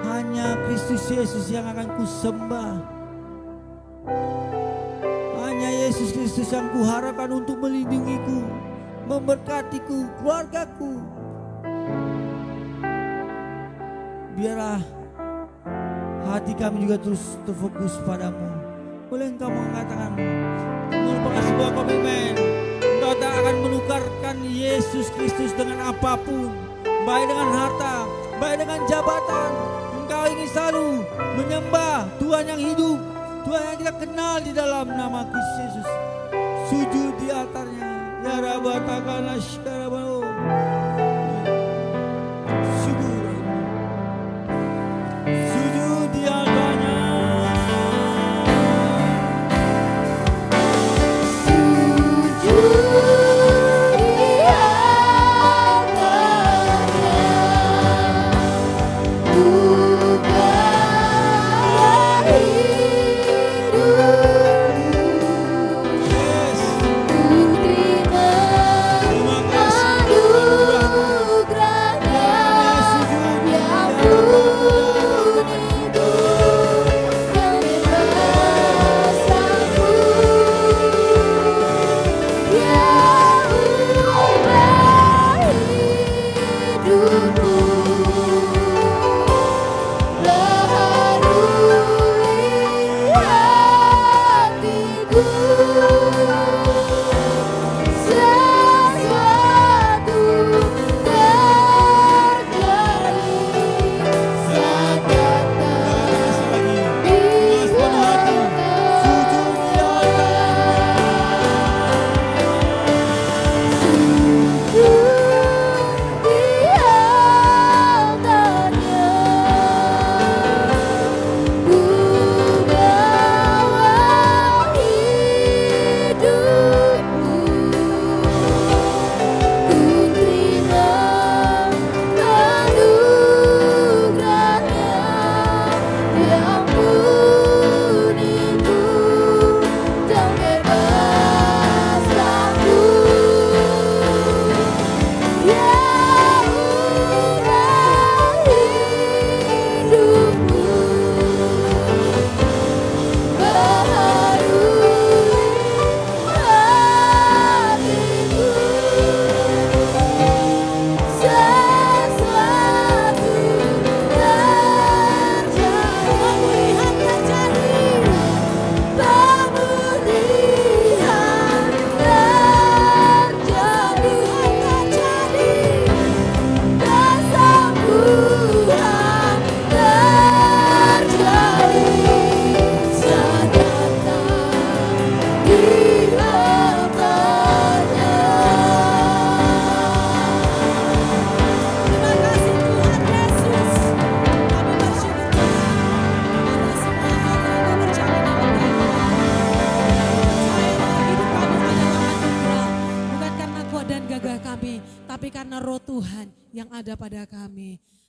hanya Kristus Yesus yang akan kusembah. Hanya Yesus Kristus yang kuharapkan untuk melindungiku, memberkatiku, keluargaku. Biarlah hati kami juga terus terfokus padamu. Boleh engkau mengatakan, merupakan sebuah komitmen, engkau tak akan menukarkan Yesus Kristus dengan apapun, baik dengan harta, baik dengan jabatan. Engkau ingin selalu menyembah Tuhan yang hidup, Tuhan yang kita kenal di dalam nama Kristus Yesus. Sujud di altarnya. Ya Rabbatakana Shkarabano. Sujud di altarnya.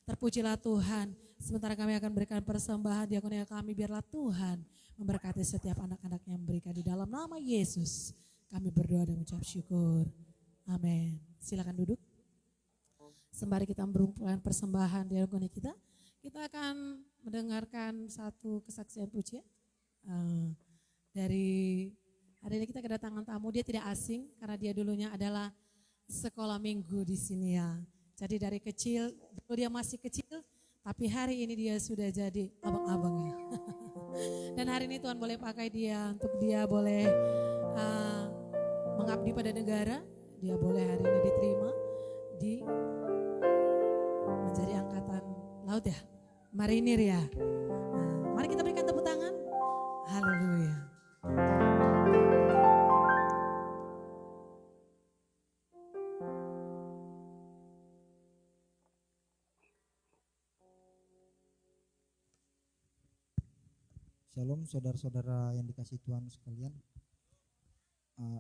Terpujilah Tuhan. Sementara kami akan berikan persembahan diakonia kami, biarlah Tuhan memberkati setiap anak-anak yang memberikan di dalam nama Yesus. Kami berdoa dan mengucap syukur. Amin. Silakan duduk. Sembari kita memberikan persembahan diakonia kita akan mendengarkan satu kesaksian pujian. Dari hari ini kita kedatangan tamu, dia tidak asing karena dia dulunya adalah sekolah minggu di sini ya. Jadi dari kecil, dulu dia masih kecil, tapi hari ini dia sudah jadi abang-abang ya. Dan hari ini Tuhan boleh pakai dia untuk dia boleh mengabdi pada negara. Dia boleh hari ini diterima di menjadi angkatan laut ya, marinir ya. Nah, mari kita berikan tepuk tangan. Haleluya. Shalom saudara-saudara yang dikasihi Tuhan sekalian.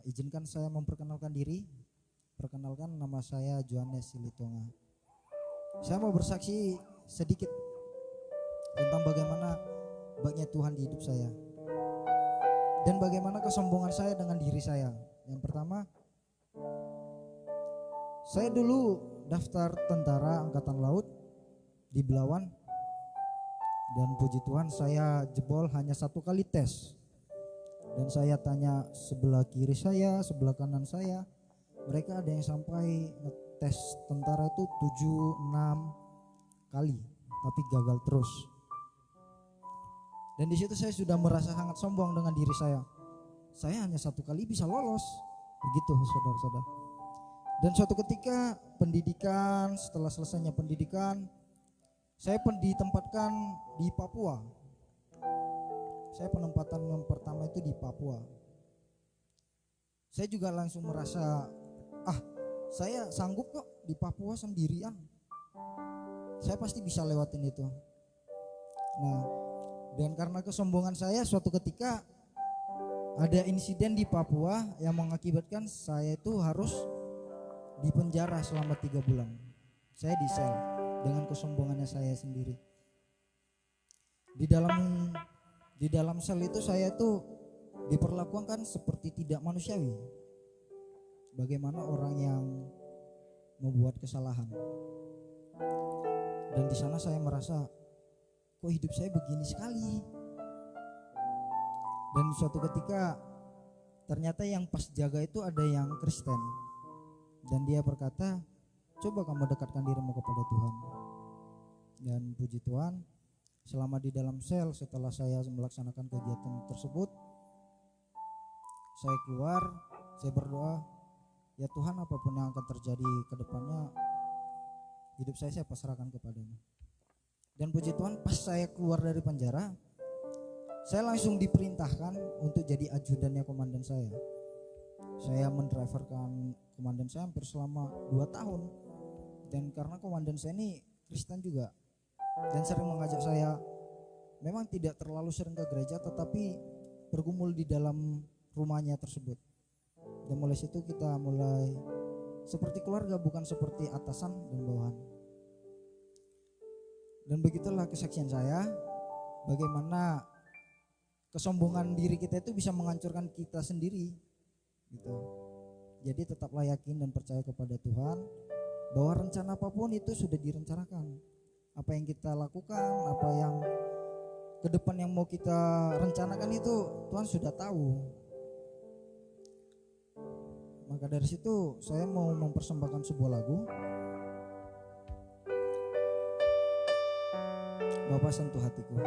Izinkan saya memperkenalkan diri. Perkenalkan, nama saya Johannes Silitonga. Saya mau bersaksi sedikit tentang bagaimana baiknya Tuhan di hidup saya dan bagaimana kesombongan saya dengan diri saya. Yang pertama, saya dulu daftar tentara angkatan laut di Belawan, dan puji Tuhan saya jebol hanya 1 kali tes. Dan saya tanya sebelah kiri saya, sebelah kanan saya, mereka ada yang sampai ngetes tentara itu 7-6 kali, tapi gagal terus. Dan di situ saya sudah merasa sangat sombong dengan diri saya. Saya hanya 1 kali bisa lolos, begitu saudara-saudara. Dan suatu ketika pendidikan, setelah selesainya pendidikan, saya ditempatkan di Papua. Saya penempatan yang pertama itu di Papua. Saya juga langsung merasa, saya sanggup kok di Papua sendirian. Saya pasti bisa lewatin itu. Nah, dan karena kesombongan saya, suatu ketika ada insiden di Papua yang mengakibatkan saya itu harus dipenjara selama 3 bulan. Saya di sel dengan kesombongannya saya sendiri. Di dalam sel itu saya itu diperlakukan seperti tidak manusiawi. Bagaimana orang yang membuat kesalahan. Dan di sana saya merasa, kok hidup saya begini sekali. Dan suatu ketika ternyata yang pas jaga itu ada yang Kristen. Dan dia berkata, coba kamu dekatkan dirimu kepada Tuhan. Dan puji Tuhan, selama di dalam sel, setelah saya melaksanakan kegiatan tersebut, saya keluar, saya berdoa, ya Tuhan, apapun yang akan terjadi ke depannya, hidup saya pasrahkan kepadamu. Dan puji Tuhan, pas saya keluar dari penjara, saya langsung diperintahkan untuk jadi ajudannya komandan saya. Saya mendriverkan komandan saya hampir selama 2 tahun. Dan karena komandan saya ini Kristen juga, dan sering mengajak saya, memang tidak terlalu sering ke gereja, tetapi bergumul di dalam rumahnya tersebut. Dan mulai situ kita mulai seperti keluarga, bukan seperti atasan dan bawahan. Dan begitulah kesaksian saya, bagaimana kesombongan diri kita itu bisa menghancurkan kita sendiri gitu. Jadi tetaplah yakin dan percaya kepada Tuhan bahwa rencana apapun itu sudah direncanakan. Apa yang kita lakukan, apa yang ke depan yang mau kita rencanakan itu Tuhan sudah tahu. Maka dari situ saya mau mempersembahkan sebuah lagu, Bapa Sentuh Hatiku.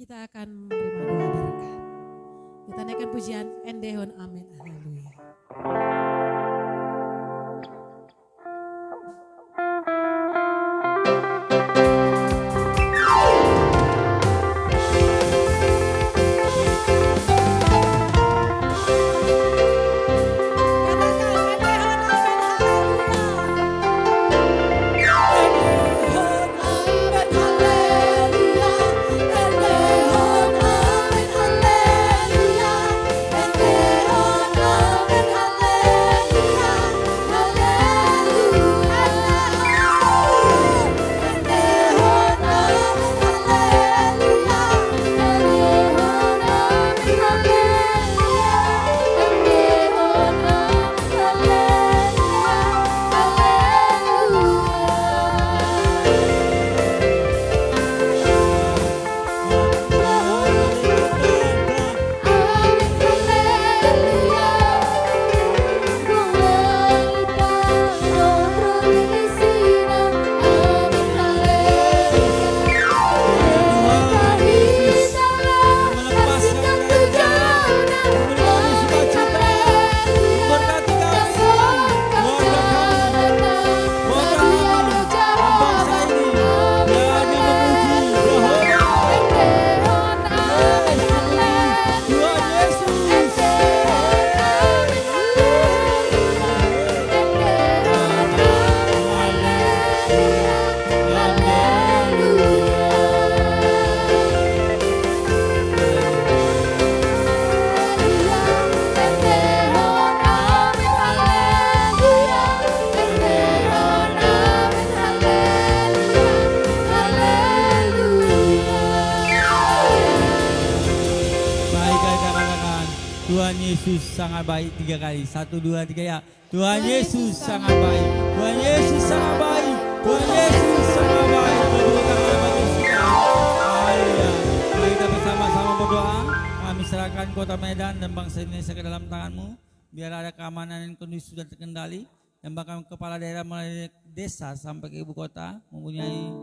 kita akan menerima doa berkat. Kita naikkan pujian Endehon Amin. Haleluya. Tuhan Yesus sangat baik 3 kali. 1, 2, 3 ya. Tuhan Yesus sangat baik. Tuhan Yesus sangat baik. Tuhan Yesus sangat baik. Tepuk tangan bagi kita. Haleluya. Mari kita bersama-sama berdoa. Kami serahkan kota Medan dan bangsa Indonesia ke dalam tangan-Mu. Biar ada keamanan yang kondusif dan terkendali. Dan bahkan kepala daerah mulai desa sampai ke ibu kota mempunyai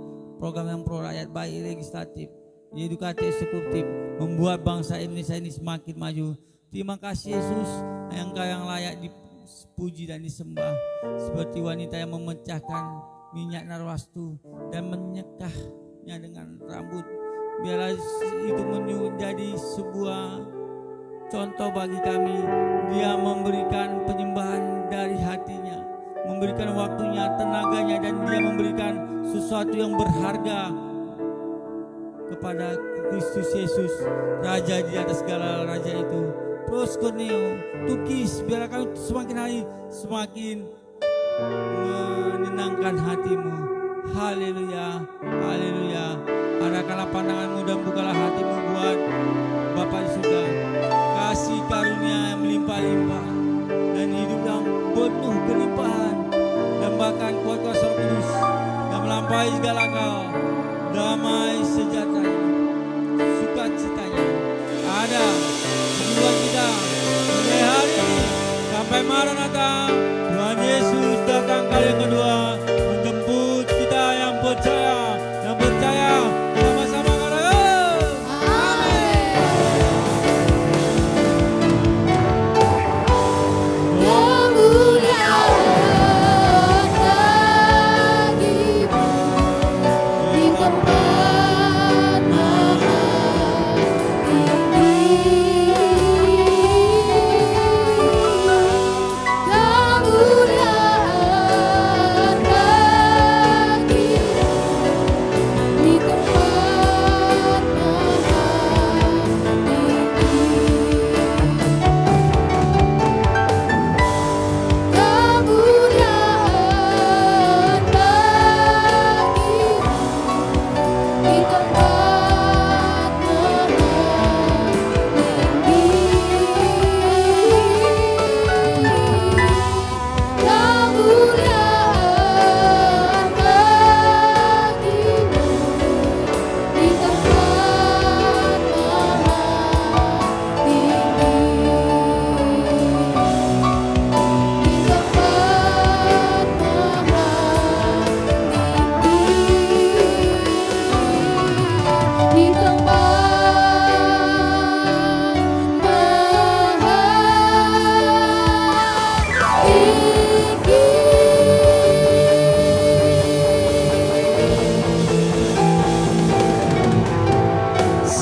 program yang pro rakyat, baik legislatif, edukatif, eksekutif, membuat bangsa Indonesia ini semakin maju. Terima kasih Yesus, Engkau yang layak dipuji dan disembah. Seperti wanita yang memecahkan minyak narwastu dan menyekahnya dengan rambut. Biarlah itu menjadi sebuah contoh bagi kami. Dia memberikan penyembahan dari hatinya, memberikan waktunya, tenaganya, dan dia memberikan sesuatu yang berharga kepada Kristus Yesus, Raja di atas segala raja itu. Terus Korneo, tukis biar kami semakin hari semakin menyenangkan hatimu. Haleluya, haleluya. Arahkanlah pandanganmu dan bukalah hatimu buat Bapa di surga. Kasih karunia yang melimpah-limpah dan hidup yang penuh kelimpahan, dan bahkan kuat kuasa Roh Kudus yang melampaui segala